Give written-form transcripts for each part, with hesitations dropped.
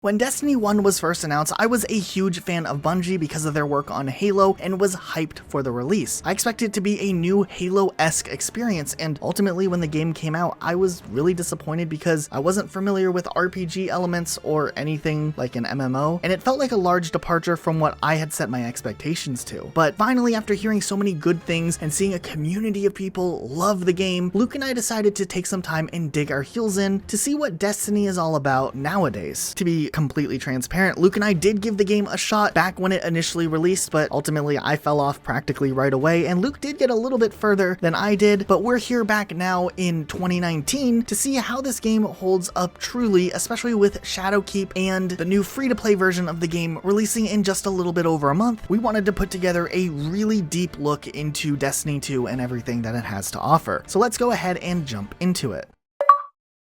When Destiny 1 was first announced, I was a huge fan of Bungie because of their work on Halo and was hyped for the release. I expected it to be a new Halo-esque experience, and ultimately when the game came out, I was really disappointed because I wasn't familiar with RPG elements or anything like an MMO, and it felt like a large departure from what I had set my expectations to. But finally, after hearing so many good things and seeing a community of people love the game, Luke and I decided to take some time and dig our heels in to see what Destiny is all about nowadays. To be completely transparent, Luke and I did give the game a shot back when it initially released, but ultimately I fell off practically right away, and Luke did get a little bit further than I did, but we're here back now in 2019 to see how this game holds up truly, especially with Shadowkeep and the new free-to-play version of the game releasing in just a little bit over a month. We wanted to put together a really deep look into Destiny 2 and everything that it has to offer. So let's go ahead and jump into it.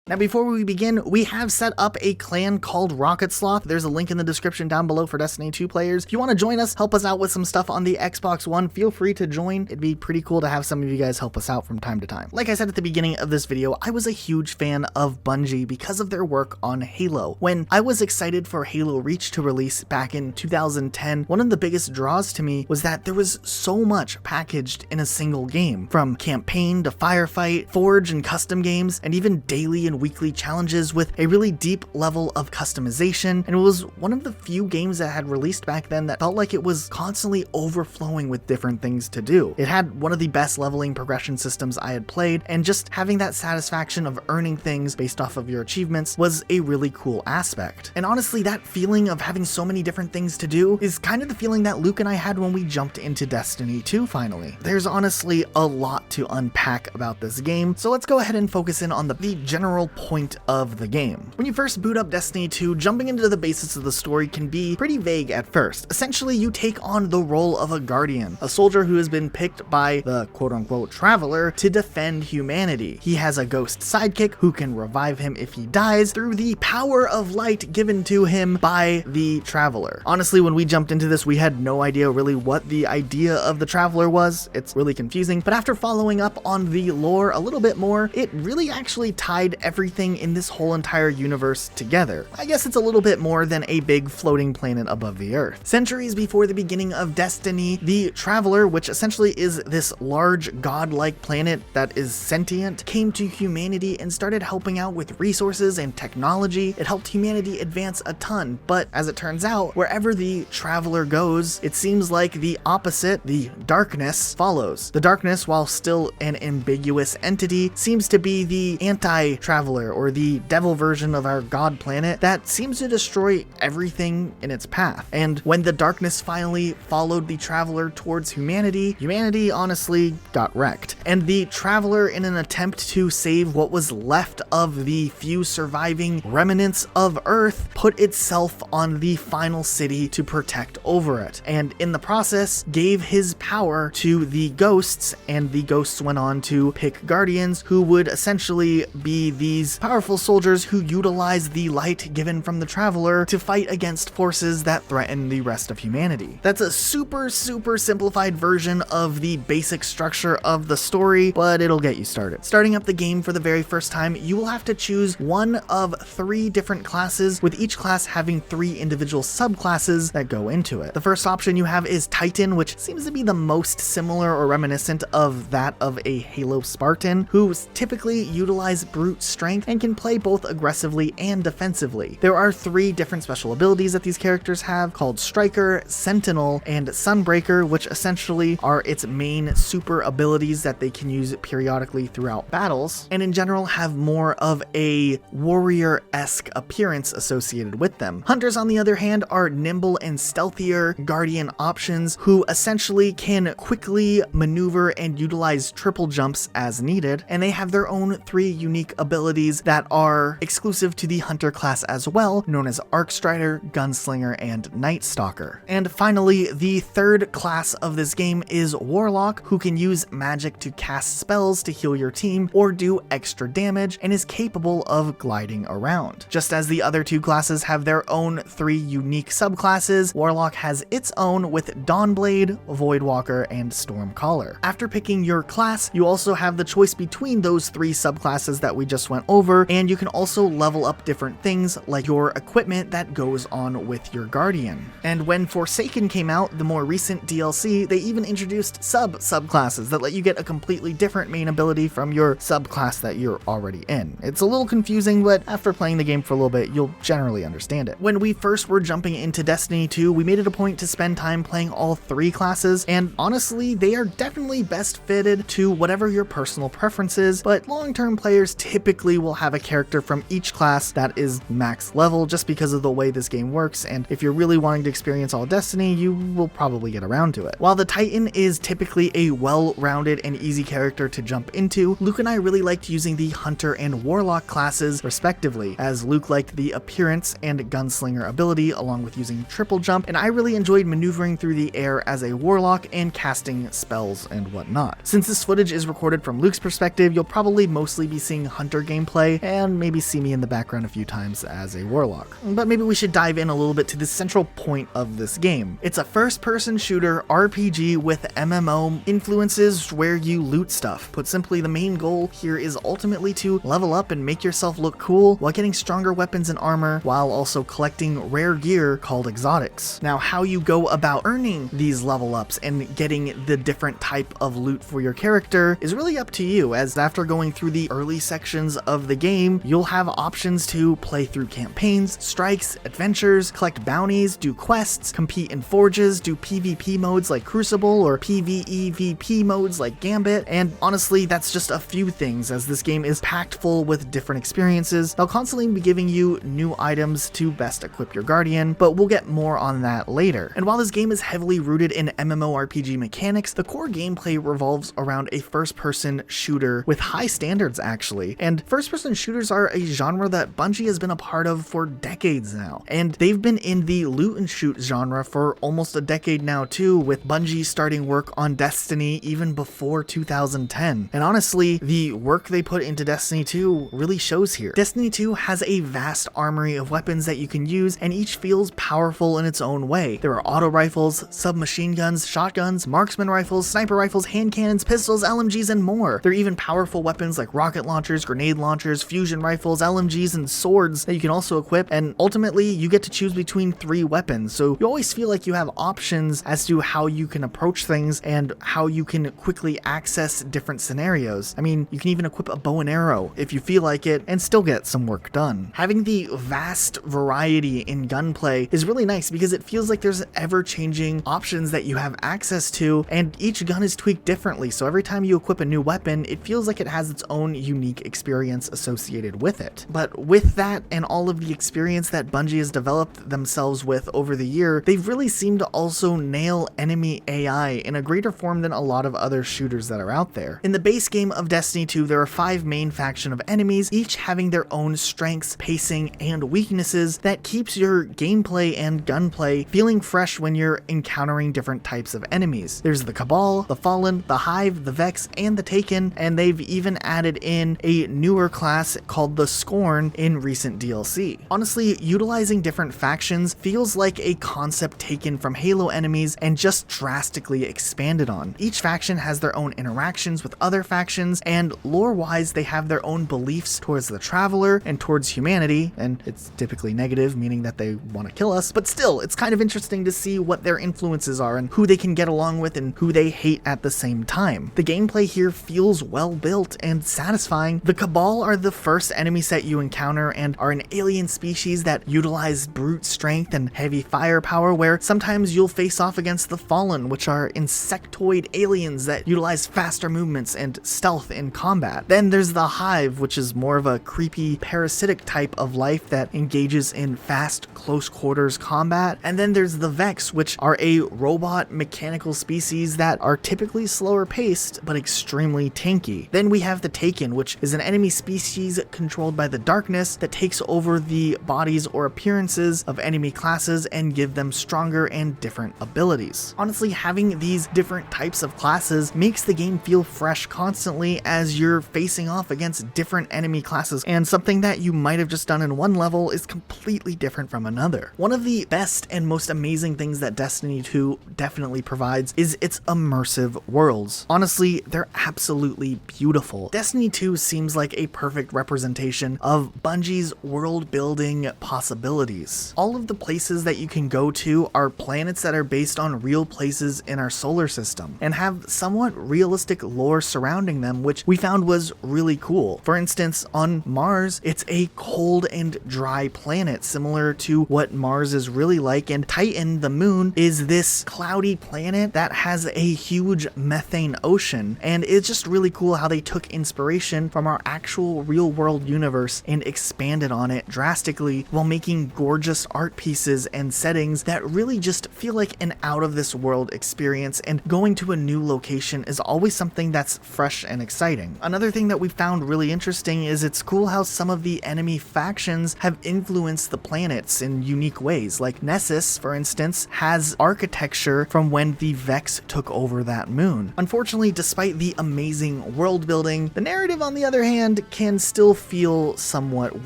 Now, before we begin, we have set up a clan called Rocket Sloth. There's a link in the description down below for Destiny 2 players. If you want to join us, help us out with some stuff on the Xbox One, feel free to join. It'd be pretty cool to have some of you guys help us out from time to time. Like I said at the beginning of this video, I was a huge fan of Bungie because of their work on Halo. When I was excited for Halo Reach to release back in 2010, one of the biggest draws to me was that there was so much packaged in a single game, from campaign to firefight, forge and custom games, and even daily and weekly challenges with a really deep level of customization, and it was one of the few games that had released back then that felt like it was constantly overflowing with different things to do. It had one of the best leveling progression systems I had played, and just having that satisfaction of earning things based off of your achievements was a really cool aspect. And honestly, that feeling of having so many different things to do is kind of the feeling that Luke and I had when we jumped into Destiny 2 finally. There's honestly a lot to unpack about this game, so let's go ahead and focus in on the general point of the game. When you first boot up Destiny 2, jumping into the basics of the story can be pretty vague at first. Essentially, you take on the role of a guardian, a soldier who has been picked by the quote-unquote traveler to defend humanity. He has a ghost sidekick who can revive him if he dies through the power of light given to him by the traveler. Honestly, when we jumped into this, we had no idea really what the idea of the traveler was. It's really confusing, but after following up on the lore a little bit more, it really actually tied everything in this whole entire universe together. I guess it's a little bit more than a big floating planet above the Earth. Centuries before the beginning of Destiny, the Traveler, which essentially is this large godlike planet that is sentient, came to humanity and started helping out with resources and technology. It helped humanity advance a ton, but as it turns out, wherever the Traveler goes, it seems like the opposite, the darkness, follows. The darkness, while still an ambiguous entity, seems to be the anti-Traveler, or the devil version of our god planet that seems to destroy everything in its path. And when the darkness finally followed the Traveler towards humanity, humanity honestly got wrecked. And the Traveler, in an attempt to save what was left of the few surviving remnants of Earth, put itself on the final city to protect over it. And in the process, gave his power to the ghosts, and the ghosts went on to pick guardians who would essentially be these powerful soldiers who utilize the light given from the Traveler to fight against forces that threaten the rest of humanity. That's a super simplified version of the basic structure of the story, but it'll get you started. Starting up the game for the very first time, you will have to choose one of 3 different classes, with each class having 3 individual subclasses that go into it. The first option you have is Titan, which seems to be the most similar or reminiscent of that of a Halo Spartan, who typically utilize brute strength and can play both aggressively and defensively. There are 3 different special abilities that these characters have, called Striker, Sentinel, and Sunbreaker, which essentially are its main super abilities that they can use periodically throughout battles, and in general have more of a warrior-esque appearance associated with them. Hunters, on the other hand, are nimble and stealthier guardian options who essentially can quickly maneuver and utilize triple jumps as needed, and they have their own 3 unique abilities that are exclusive to the Hunter class as well, known as Arc Strider, Gunslinger, and Night Stalker. And finally, the third class of this game is Warlock, who can use magic to cast spells to heal your team or do extra damage, and is capable of gliding around. Just as the other 2 classes have their own 3 unique subclasses, Warlock has its own with Dawnblade, Voidwalker, and Stormcaller. After picking your class, you also have the choice between those 3 subclasses that we just went went over, and you can also level up different things like your equipment that goes on with your Guardian. And when Forsaken came out, the more recent DLC, they even introduced subclasses that let you get a completely different main ability from your subclass that you're already in. It's a little confusing, but after playing the game for a little bit, you'll generally understand it. When we first were jumping into Destiny 2, we made it a point to spend time playing all 3 classes, and honestly, they are definitely best fitted to whatever your personal preference is, but long-term players typically will have a character from each class that is max level just because of the way this game works, and if you're really wanting to experience all Destiny, you will probably get around to it. While the Titan is typically a well-rounded and easy character to jump into, Luke and I really liked using the Hunter and Warlock classes respectively, as Luke liked the appearance and gunslinger ability along with using triple jump, and I really enjoyed maneuvering through the air as a Warlock and casting spells and whatnot. Since this footage is recorded from Luke's perspective, you'll probably mostly be seeing Hunter gameplay and maybe see me in the background a few times as a Warlock. But maybe we should dive in a little bit to the central point of this game. It's a first-person shooter RPG with MMO influences where you loot stuff. Put simply, the main goal here is ultimately to level up and make yourself look cool while getting stronger weapons and armor, while also collecting rare gear called exotics. Now, how you go about earning these level ups and getting the different type of loot for your character is really up to you, as after going through the early sections of the game, you'll have options to play through campaigns, strikes, adventures, collect bounties, do quests, compete in forges, do PvP modes like Crucible or PvEVP modes like Gambit, and honestly, that's just a few things, as this game is packed full with different experiences. They'll constantly be giving you new items to best equip your Guardian, but we'll get more on that later. And while this game is heavily rooted in MMORPG mechanics, the core gameplay revolves around a first-person shooter with high standards actually, and first-person shooters are a genre that Bungie has been a part of for decades now, and they've been in the loot and shoot genre for almost a decade now too, with Bungie starting work on Destiny even before 2010. And honestly, the work they put into Destiny 2 really shows here. Destiny 2 has a vast armory of weapons that you can use, and each feels powerful in its own way. There are auto rifles, submachine guns, shotguns, marksman rifles, sniper rifles, hand cannons, pistols, LMGs, and more. There are even powerful weapons like rocket launchers, grenade launchers, fusion rifles, LMGs, and swords that you can also equip, and ultimately you get to choose between 3 weapons, so you always feel like you have options as to how you can approach things and how you can quickly access different scenarios. I mean, you can even equip a bow and arrow if you feel like it and still get some work done. Having the vast variety in gunplay is really nice because it feels like there's ever-changing options that you have access to, and each gun is tweaked differently, so every time you equip a new weapon, it feels like it has its own unique experience associated with it. But with that and all of the experience that Bungie has developed themselves with over the year, they've really seemed to also nail enemy AI in a greater form than a lot of other shooters that are out there. In the base game of Destiny 2, there are 5 main faction of enemies, each having their own strengths, pacing, and weaknesses that keeps your gameplay and gunplay feeling fresh when you're encountering different types of enemies. There's the Cabal, the Fallen, the Hive, the Vex, and the Taken, and they've even added in a newer class called the Scorn in recent DLC. Honestly, utilizing different factions feels like a concept taken from Halo enemies and just drastically expanded on. Each faction has their own interactions with other factions, and lore-wise, they have their own beliefs towards the Traveler and towards humanity, and it's typically negative, meaning that they want to kill us, but still, it's kind of interesting to see what their influences are and who they can get along with and who they hate at the same time. The gameplay here feels well built and satisfying. The Cabal are the first enemy set you encounter and are an alien species that utilize brute strength and heavy firepower, where sometimes you'll face off against the Fallen, which are insectoid aliens that utilize faster movements and stealth in combat. Then there's the Hive, which is more of a creepy parasitic type of life that engages in fast close quarters combat. And then there's the Vex, which are a robot mechanical species that are typically slower paced but extremely tanky. Then we have the Taken, which is an enemy species controlled by the darkness that takes over the bodies or appearances of enemy classes and give them stronger and different abilities. Honestly, having these different types of classes makes the game feel fresh constantly as you're facing off against different enemy classes, and something that you might have just done in one level is completely different from another. One of the best and most amazing things that Destiny 2 definitely provides is its immersive worlds. Honestly, they're absolutely beautiful. Destiny 2 seems like a a perfect representation of Bungie's world building possibilities. All of the places that you can go to are planets that are based on real places in our solar system and have somewhat realistic lore surrounding them, which we found was really cool. For instance, on Mars, it's a cold and dry planet similar to what Mars is really like, and Titan, the moon, is this cloudy planet that has a huge methane ocean, and it's just really cool how they took inspiration from our actual real world universe and expanded on it drastically while making gorgeous art pieces and settings that really just feel like an out of this world experience, and going to a new location is always something that's fresh and exciting. Another thing that we found really interesting is it's cool how some of the enemy factions have influenced the planets in unique ways. Like Nessus, for instance, has architecture from when the Vex took over that moon. Unfortunately, despite the amazing world building, the narrative on the other hand can still feel somewhat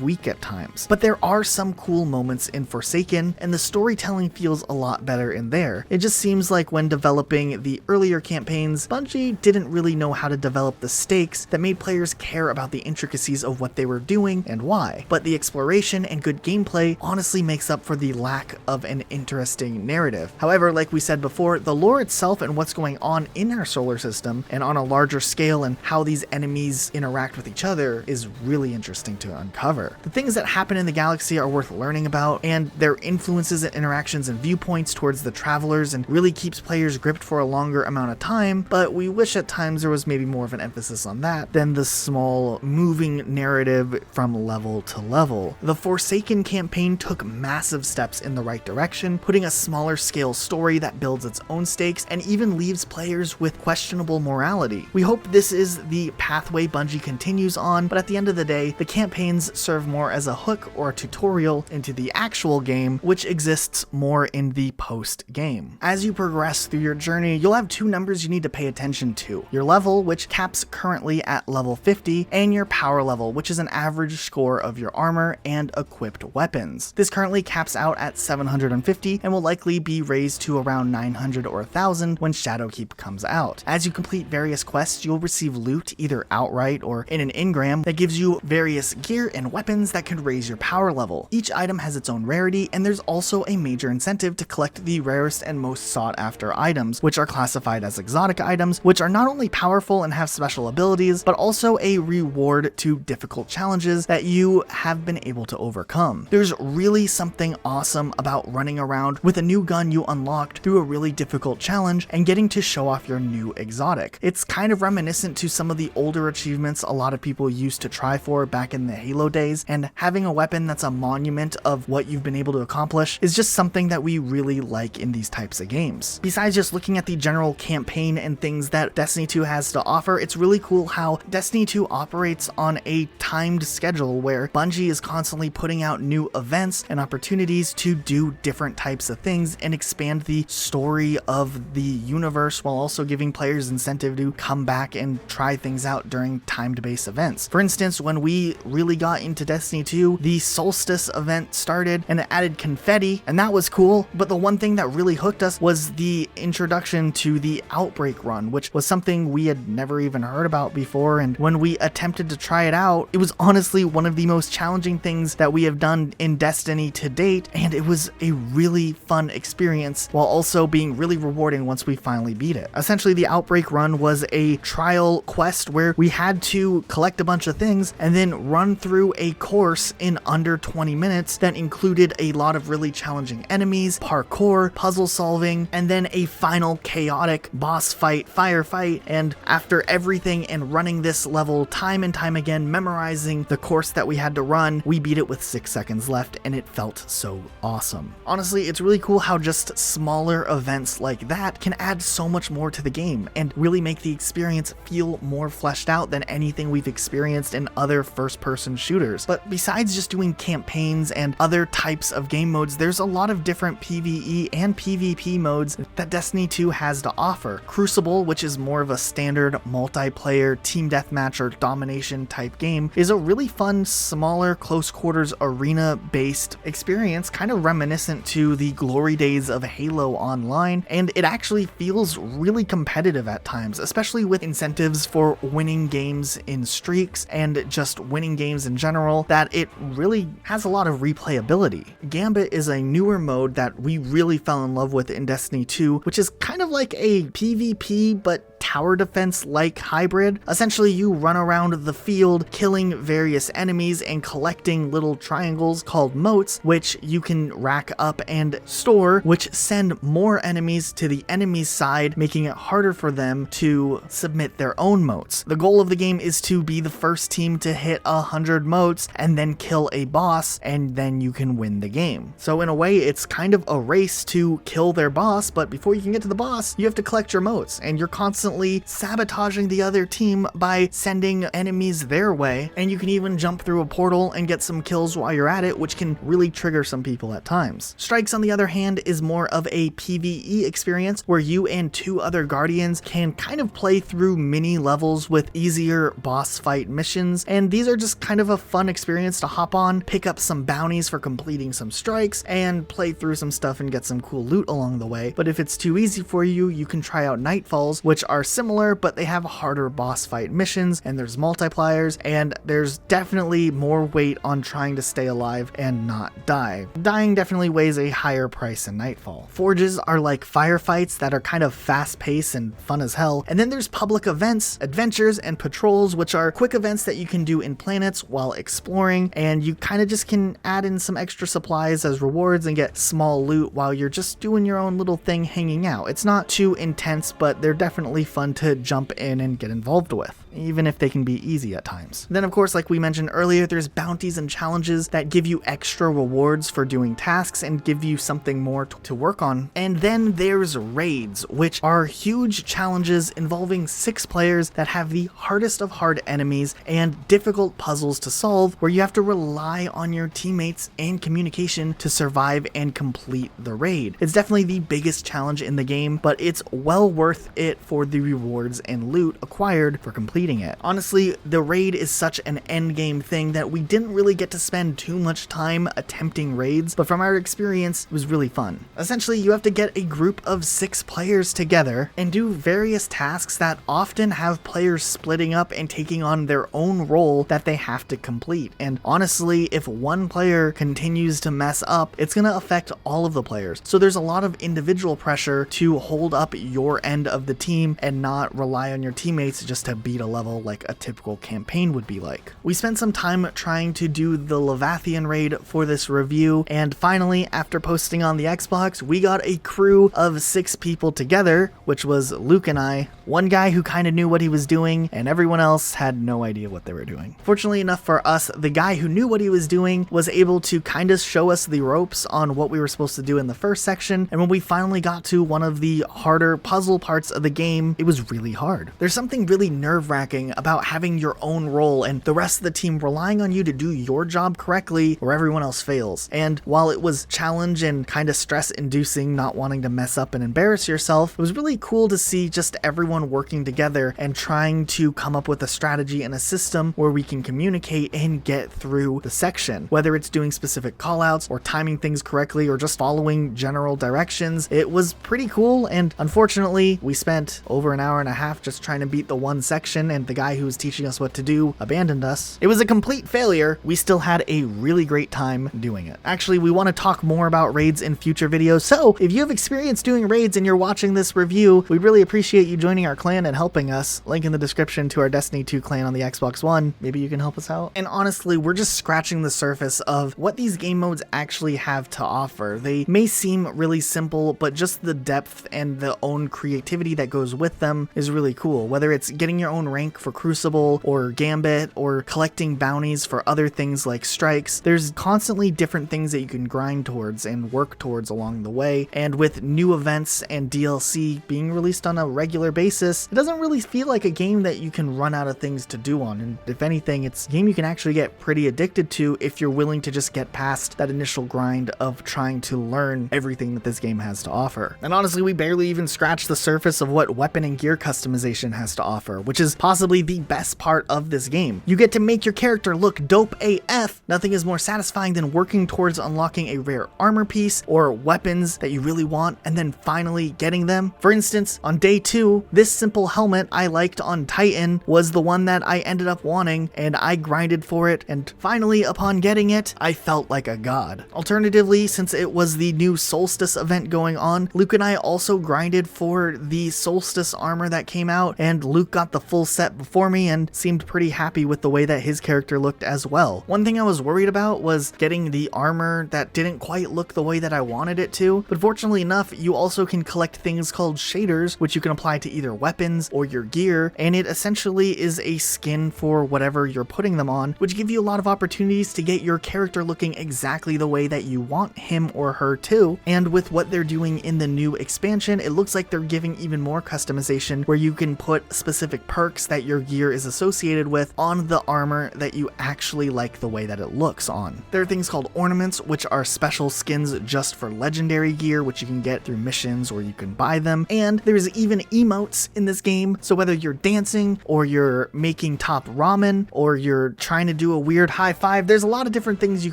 weak at times. But there are some cool moments in Forsaken, and the storytelling feels a lot better in there. It just seems like when developing the earlier campaigns, Bungie didn't really know how to develop the stakes that made players care about the intricacies of what they were doing and why. But the exploration and good gameplay honestly makes up for the lack of an interesting narrative. However, like we said before, the lore itself and what's going on in our solar system and on a larger scale and how these enemies interact with each other is really interesting to uncover. The things that happen in the galaxy are worth learning about, and their influences and interactions and viewpoints towards the travelers and really keeps players gripped for a longer amount of time, but we wish at times there was maybe more of an emphasis on that than the small moving narrative from level to level. The Forsaken campaign took massive steps in the right direction, putting a smaller scale story that builds its own stakes and even leaves players with questionable morality. We hope this is the pathway Bungie continues on, but at the end of the day, the campaigns serve more as a hook or a tutorial into the actual game, which exists more in the post-game. As you progress through your journey, you'll have two numbers you need to pay attention to: your level, which caps currently at level 50, and your power level, which is an average score of your armor and equipped weapons. This currently caps out at 750 and will likely be raised to around 900 or 1000 when Shadowkeep comes out. As you complete various quests, you'll receive loot either outright or in an engram that gives you various gear and weapons that could raise your power level. Each item has its own rarity, and there's also a major incentive to collect the rarest and most sought after items, which are classified as exotic items, which are not only powerful and have special abilities, but also a reward to difficult challenges that you have been able to overcome. There's really something awesome about running around with a new gun you unlocked through a really difficult challenge and getting to show off your new exotic. It's kind of reminiscent to some of the older achievements a lot of people used to try for back in the Halo days, and having a weapon that's a monument of what you've been able to accomplish is just something that we really like in these types of games. Besides just looking at the general campaign and things that Destiny 2 has to offer, it's really cool how Destiny 2 operates on a timed schedule where Bungie is constantly putting out new events and opportunities to do different types of things and expand the story of the universe, while also giving players incentive to come back and try things out during timed-based events. For instance, when we really got into Destiny 2, the Solstice event started and it added confetti, and that was cool, but the one thing that really hooked us was the introduction to the Outbreak run, which was something we had never even heard about before, and when we attempted to try it out, it was honestly one of the most challenging things that we have done in Destiny to date, and it was a really fun experience while also being really rewarding once we finally beat it. Essentially, the Outbreak run was a trial quest where we had to collect a bunch of things and then run through a course in under 20 minutes that included a lot of really challenging enemies, parkour, puzzle solving, and then a final chaotic boss fight, firefight. And after everything and running this level time and time again, memorizing the course that we had to run, we beat it with 6 seconds left, and it felt so awesome. Honestly, it's really cool how just smaller events like that can add so much more to the game and really make the experience feel more fleshed out than anything we've experienced in other first-person shooters. But besides just doing campaigns and other types of game modes, there's a lot of different PvE and PvP modes that Destiny 2 has to offer. Crucible, which is more of a standard multiplayer team deathmatch or domination type game, is a really fun, smaller, close quarters arena-based experience, kind of reminiscent to the glory days of Halo Online, and it actually feels really competitive at times, especially with incentives for winning games in streaks streaks and just winning games in general that it really has a lot of replayability. Gambit is a newer mode that we really fell in love with in Destiny 2, which is kind of like a PvP but tower defense like hybrid. Essentially, you run around the field killing various enemies and collecting little triangles called motes, which you can rack up and store, which send more enemies to the enemy's side, making it harder for them to submit their own motes. The goal of the game is to be the first team to hit 100 motes and then kill a boss, and then you can win the game. So in a way, it's kind of a race to kill their boss, but before you can get to the boss, you have to collect your motes, and you're constantly sabotaging the other team by sending enemies their way, and you can even jump through a portal and get some kills while you're at it, which can really trigger some people at times. Strikes, on the other hand, is more of a PvE experience where you and 2 other guardians can kind of play through mini levels with easier boss fight missions, and these are just kind of a fun experience to hop on, pick up some bounties for completing some strikes, and play through some stuff and get some cool loot along the way. But if it's too easy for you, you can try out Nightfalls, which are similar, but they have harder boss fight missions, and there's multipliers, and there's definitely more weight on trying to stay alive and not die. Dying definitely weighs a higher price in Nightfall. Forges are like firefights that are kind of fast-paced and fun as hell, and then there's public events, adventures, and patrols, which are quick events that you can do in planets while exploring, and you kind of just can add in some extra supplies as rewards and get small loot while you're just doing your own little thing hanging out. It's not too intense, but they're definitely fun to jump in and get involved with, even if they can be easy at times. Then of course, like we mentioned earlier, there's bounties and challenges that give you extra rewards for doing tasks and give you something more to work on. And then there's raids, which are huge challenges involving 6 players that have the hardest of hard enemies and difficult puzzles to solve, where you have to rely on your teammates and communication to survive and complete the raid. It's definitely the biggest challenge in the game, but it's well worth it for the rewards and loot acquired for completing it. Honestly, the raid is such an endgame thing that we didn't really get to spend too much time attempting raids, but from our experience, it was really fun. Essentially, you have to get a group of 6 players together and do various tasks that often have players splitting up and taking on their own role that they have to complete. And honestly, if one player continues to mess up, it's going to affect all of the players. So there's a lot of individual pressure to hold up your end of the team and not rely on your teammates just to beat a level like a typical campaign would be like. We spent some time trying to do the Levathian raid for this review, and finally, after posting on the Xbox, we got a crew of 6 people together, which was Luke and I, one guy who kind of knew what he was doing, and everyone else had no idea what they were doing. Fortunately enough for us, the guy who knew what he was doing was able to kind of show us the ropes on what we were supposed to do in the first section, and when we finally got to one of the harder puzzle parts of the game, it was really hard. There's something really nerve-wracking about having your own role and the rest of the team relying on you to do your job correctly where everyone else fails. And while it was challenge and kind of stress-inducing not wanting to mess up and embarrass yourself, it was really cool to see just everyone working together and trying to come up with a strategy and a system where we can communicate and get through the section. Whether it's doing specific callouts or timing things correctly or just following general directions, it was pretty cool, and unfortunately, we spent over an hour and a half just trying to beat the one section, and the guy who was teaching us what to do abandoned us. It was a complete failure. We still had a really great time doing it. Actually, we want to talk more about raids in future videos, so if you have experience doing raids and you're watching this review, we'd really appreciate you joining our clan and helping us. Link in the description to our Destiny 2 clan on the Xbox One. Maybe you can help us out. And honestly, we're just scratching the surface of what these game modes actually have to offer. They may seem really simple, but just the depth and the own creativity that goes with them is really cool. Whether it's getting your own rank for Crucible or Gambit or collecting bounties for other things like strikes, there's constantly different things that you can grind towards and work towards along the way. And with new events and DLC being released on a regular basis, it doesn't really feel like a game that you can run out of things to do on. And if anything, it's a game you can actually get pretty addicted to if you're willing to just get past that initial grind of trying to learn everything that this game has to offer. And honestly, we barely even scratched the surface of what weapon and gear customization has to offer, which is possibly the best part of this game. You get to make your character look dope AF. Nothing is more satisfying than working towards unlocking a rare armor piece or weapons that you really want and then finally getting them. For instance, on day 2, this simple helmet I liked on Titan was the one that I ended up wanting, and I grinded for it, and finally upon getting it, I felt like a god. Alternatively, since it was the new Solstice event going on, Luke and I also grinded for the Solstice armor that came out, and Luke got the full set before me and seemed pretty happy with the way that his character looked as well. One thing I was worried about was getting the armor that didn't quite look the way that I wanted it to, but fortunately enough, you also can collect things called shaders, which you can apply to either weapons or your gear, and it essentially is a skin for whatever you're putting them on, which give you a lot of opportunities to get your character looking exactly the way that you want him or her to. And with what they're doing in the new expansion, it looks like they're giving even more customization where you can put specific perks that your gear is associated with on the armor that you actually like the way that it looks on. There are things called ornaments, which are special skins just for legendary gear, which you can get through missions or you can buy them. And there's even emotes in this game, so whether you're dancing or you're making top ramen or you're trying to do a weird high five, there's a lot of different things you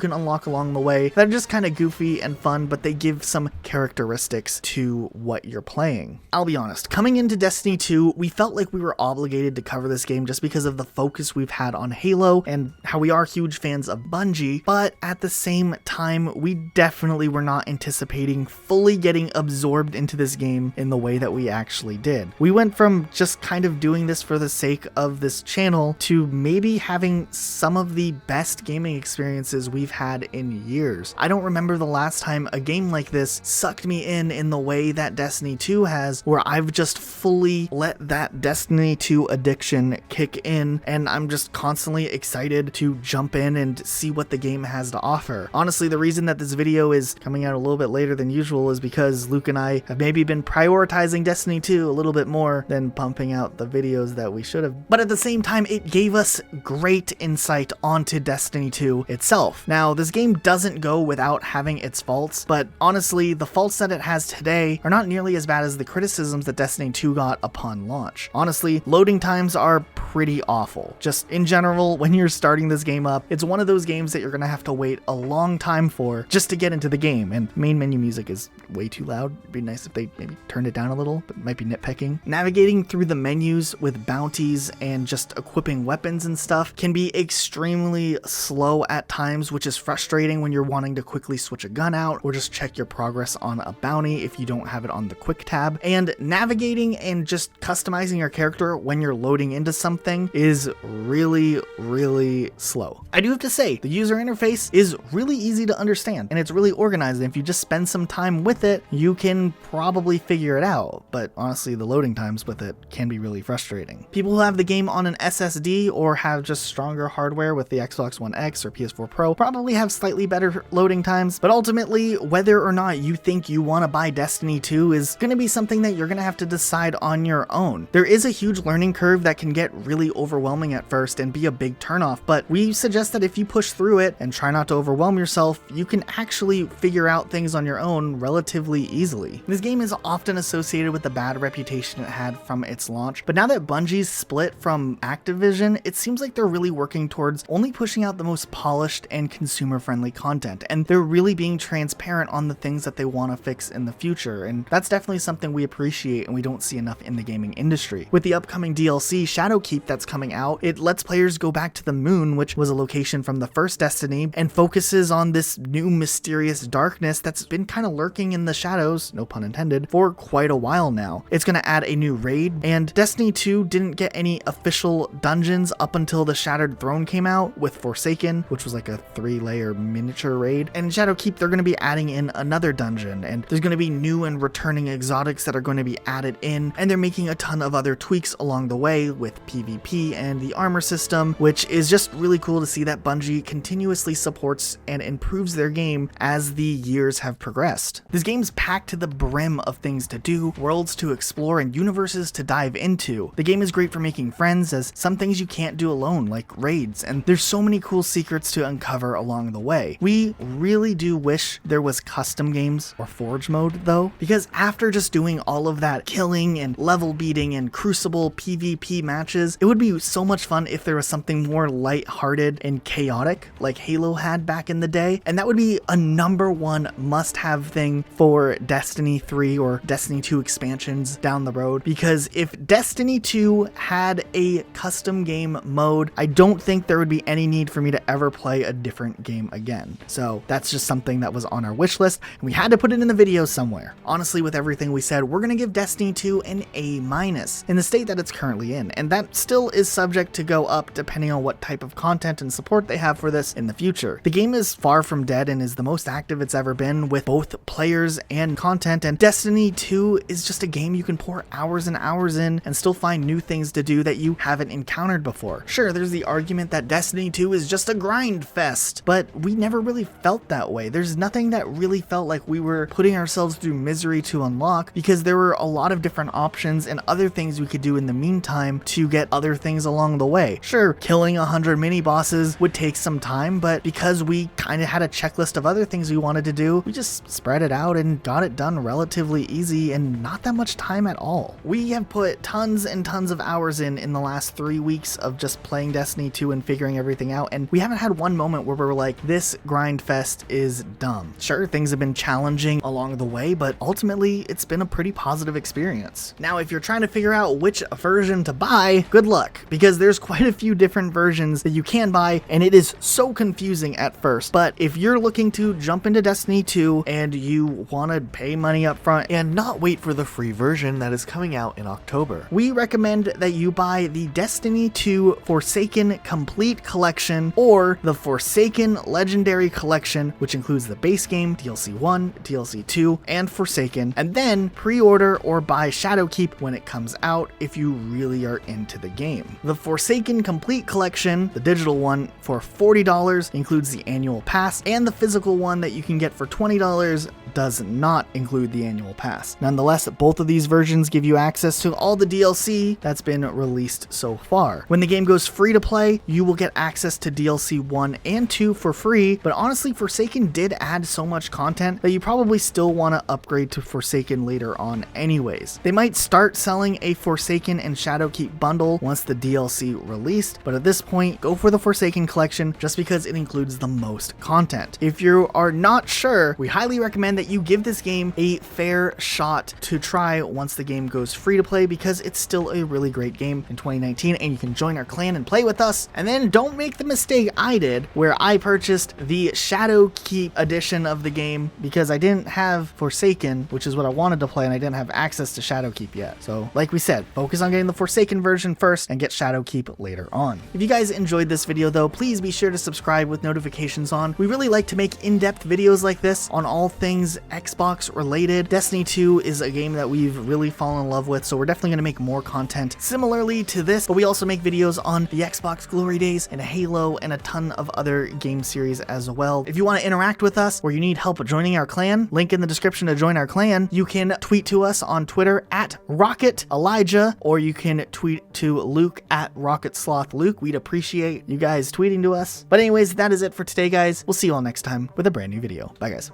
can unlock along the way that are just kind of goofy and fun, but they give some characteristics to what you're playing. I'll be honest, coming into Destiny 2, we felt like we were obligated to cover this game just because of the focus we've had on Halo and how we are huge fans of Bungie, but at the same time, we definitely were not anticipating fully getting absorbed into this game in the way that we actually did. We went from just kind of doing this for the sake of this channel to maybe having some of the best gaming experiences we've had in years. I don't remember the last time a game like this sucked me in the way that Destiny 2 has, where I've just fully let that Destiny 2 addiction kick in, and I'm just constantly excited to jump in and see what the game has to offer. Honestly, the reason that this video is coming out a little bit later than usual is because Luke and I have maybe been prioritizing Destiny 2 a little bit more than pumping out the videos that we should have. But at the same time, it gave us great insight onto Destiny 2 itself. Now, this game doesn't go without having its faults, but honestly, the faults that it has today are not nearly as bad as the criticisms that Destiny 2 got upon launch. Honestly, loading times are pretty awful. Just in general, when you're starting this game up, it's one of those games that you're gonna have to wait a long time for just to get into the game, and main menu music is way too loud. It'd be nice if they maybe turned it down a little, but it might be nitpicking. Navigating through the menus with bounties and just equipping weapons and stuff can be extremely slow at times, which is frustrating when you're wanting to quickly switch a gun out or just check your progress on a bounty if you don't have it on the quick tab. And navigating and just customizing your character when you're loading into something is really, really slow. I do have to say, the user interface is really easy to understand and it's really organized, and if you just spend some time with it, you can probably figure it out. But honestly, the loading times with it can be really frustrating. People who have the game on an SSD or have just stronger hardware with the Xbox One X or PS4 Pro probably have slightly better loading times, but ultimately, whether or not you think you want to buy Destiny 2 is going to be something that you're going to have to decide on your own. There is a huge learning curve that can get really overwhelming at first and be a big turnoff, but we suggest that if you push through it and try not to overwhelm yourself, you can actually figure out things on your own relatively easily. This game is often associated with the bad reputation it had from its launch, but now that Bungie's split from Activision, it seems like they're really working towards only pushing out the most polished and consumer-friendly content, and they're really being transparent on the things that they want to fix in the future, and that's definitely something we appreciate and we don't see enough in the gaming industry. With the upcoming DLC, Shadowkeep, that's coming out, it lets players go back to the moon, which was a location from the first Destiny, and focuses on this new mysterious darkness that's been kind of lurking in the shadows, no pun intended, for quite a while now. It's going to add a new raid, and Destiny 2 didn't get any official dungeons up until the Shattered Throne came out with Forsaken, which was like a 3-layer miniature raid, and in Shadowkeep they're going to be adding in another dungeon, and there's going to be new and returning exotics that are going to be added in, and they're making a ton of other tweaks along the way with PvP and the armor system, which is just really cool to see that Bungie continuously supports and improves their game as the years have progressed. This game's packed to the brim of things to do, worlds to explore, and universes to dive into. The game is great for making friends, as some things you can't do alone, like raids, and there's so many cool secrets to uncover along the way. We really do wish there was custom games or forge mode though, because after just doing all of that killing and level beating and crucible PvP matches, It would be so much fun if there was something more lighthearted and chaotic like Halo had back in the day, and that would be a #1 must-have thing for Destiny 3 or Destiny 2 expansions down the road, because if Destiny 2 had a custom game mode, I don't think there would be any need for me to ever play a different game again. So that's just something that was on our wish list, and we had to put it in the video somewhere. Honestly, with everything we said, we're gonna give Destiny 2 an A- in the state that it's currently in, and that still is subject to go up depending on what type of content and support they have for this in the future. The game is far from dead and is the most active it's ever been with both players and content, and Destiny 2 is just a game you can pour hours and hours in and still find new things to do that you haven't encountered before. Sure, there's the argument that Destiny 2 is just a grind fest, but we never really felt that way. There's nothing that really felt like we were putting ourselves through misery to unlock, because there were a lot of different options and other things we could do in the meantime to get other things along the way. Sure, killing 100 mini bosses would take some time, but because we kind of had a checklist of other things we wanted to do, we just spread it out and got it done relatively easy and not that much time at all. We have put tons and tons of hours in the last 3 weeks of just playing Destiny 2 and figuring everything out, and we haven't had one moment where we're like, this grind fest is dumb. Sure, things have been challenging along the way, but ultimately it's been a pretty positive experience. Now, if you're trying to figure out which version to buy, good luck, because there's quite a few different versions that you can buy, and it is so confusing at first. But if you're looking to jump into Destiny 2 and you want to pay money up front and not wait for the free version that is coming out in October, we recommend that you buy the Destiny 2 Forsaken Complete Collection or the Forsaken Legendary Collection, which includes the base game, DLC 1, DLC 2, and Forsaken, and then pre-order or buy Shadowkeep when it comes out if you really are into the game. The Forsaken Complete Collection, the digital one, for $40 includes the annual pass, and the physical one that you can get for $20 does not include the annual pass. Nonetheless, both of these versions give you access to all the DLC that's been released so far. When the game goes free to play, you will get access to DLC 1 and 2 for free, but honestly, Forsaken did add so much content that you probably still want to upgrade to Forsaken later on anyways. They might start selling a Forsaken and Shadowkeep bundle once the DLC released, but at this point, go for the Forsaken collection just because it includes the most content. If you are not sure, we highly recommend that you give this game a fair shot to try once the game goes free to play, because it's still a really great game in 2019 and you can join our clan and play with us. And then don't make the mistake I did where I purchased the Shadowkeep edition of the game because I didn't have Forsaken, which is what I wanted to play, and I didn't have access to Shadowkeep yet. So like we said, focus on getting the Forsaken version first and get Shadowkeep later on. If you guys enjoyed this video though, please be sure to subscribe with notifications on. We really like to make in-depth videos like this on all things Xbox related. Destiny 2 is a game that we've really fallen in love with, so we're definitely going to make more content similarly to this, but we also make videos on the Xbox Glory Days and Halo and a ton of other game series as well. If you want to interact with us or you need help joining our clan, link in the description to join our clan. You can tweet to us on Twitter at Rocket Elijah, or you can tweet to Luke at Rocket Sloth Luke. We'd appreciate you guys tweeting to us. But anyways, that is it for today, guys. We'll see you all next time with a brand new video. Bye, guys.